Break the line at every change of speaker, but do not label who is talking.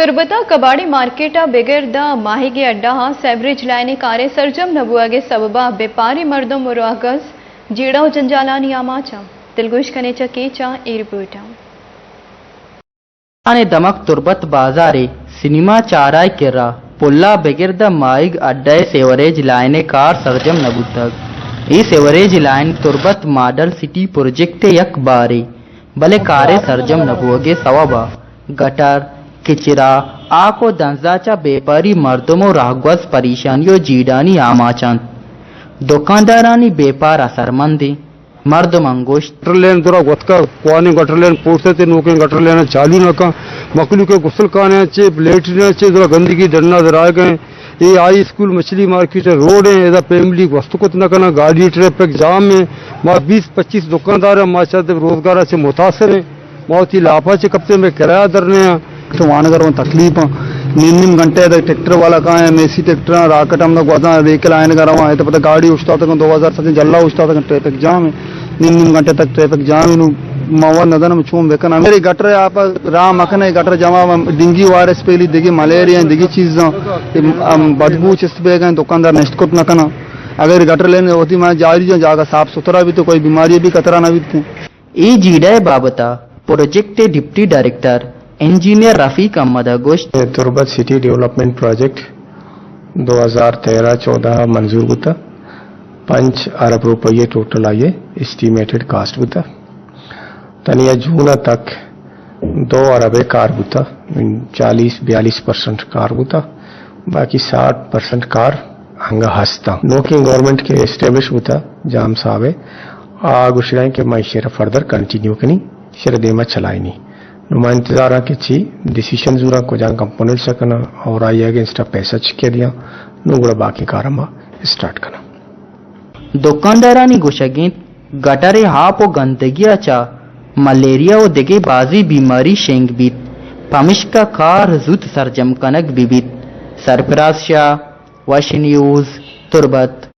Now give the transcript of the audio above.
तुरबता कबाड़ी मार्केटा बेगिरदा माहिगे अड्डा सेवरेज लाइने कारे सरजम नबुआगे सबबा व्यापारी मर्दम मुरागस जीड़ा जंजालानी आमाचा दिलगुश कनेचा केचा ए रिपोर्ट
आने दमक तुरबत बाजारे सिनेमा चाराय किर्रा पुल्ला बेगिरदा माइग अड्डे सेवरेज लाइने कार सरजम नबुतक ई सेवरेज लाइन तुरबत मॉडल सिटी प्रोजेक्ट यक बारे भले कारे सरजम नबुआगे सवाबा गटर किचरा आको दंजाचा बेपारी मर्दमो रागवस परेशानियों जीडानी आमाचन दुकानदारानी बेपार असरमंदी मर्दम अंगोश
गटर लेन दरा गतका क्वाने गटर लेन पोड़ते थे नोके गटर लेना चालू न का मकलू के गुसल खाने अच्छे लेटने अच्छे जरा गंदगी डरना दराए गए ये आई स्कूल मछली मार्केट रोड है एदा फैमिली वस्तु को न करना गाड़ी ट्रैफिक जाम है माँ 20-25 दुकानदार है माशा रोजगार से मुतासर है बहुत ही लाफा से कब्जे में किराया दरने तो वानगर में तकलीफ निम घंटे ट्रैक्टर वाला कहाँ है मेसी ट्रैक्टर राकेट हम लोग व्हीकल आने का रहा है तो पता गाड़ी उठता था 2007 जल्ला उठता था ट्रैफिक जाम है निम घंटे तक ट्रैफिक जाम है मवा नदन में छूम देखना मेरी गटर आप राम अखन गटर जमा डिंगी वायरस पहली दिगी मलेरिया दिगी चीज बदबू चिस्त पे गए दुकानदार नेस्ट को नकना अगर गटर लेने होती मैं जारी जागा साफ सुथरा भी तो कोई बीमारी भी खतरा न भी थे
ई जीडा बाबता project deputy director engineer Rafiq Ahmed गोश्त
तुरबत सिटी डेवलपमेंट प्रोजेक्ट 2013-14 मंजूर होता 5 अरब रुपये टोटल आइए एस्टिमेटेड कास्ट होता तनिया जून तक 2 अरब कार होता 40-42% कार होता बाकी 60% कार हंगा हंसता नोकिंग गवर्नमेंट के एस्टेब्लिश होता जाम सावे आगुशराय के माइशेरा फर्दर कंटिन्यू कनी शेर देमा चलाई नहीं नुमा इंतजार के ची डिसीजन जूरा को जहाँ कंपोनेंट सकना और आई अगेंस्ट पैसा चिके दिया नुगुड़ा बाकी कारमा स्टार्ट करना
दुकानदारानी गुशगीत गटरे हापो गंदगी अचा मलेरिया ओ दिगे बाजी बीमारी शेंग बीत पमिश्का कार जुत सरजम कनक बिबित सरफराज शाह वश न्यूज तुरबत।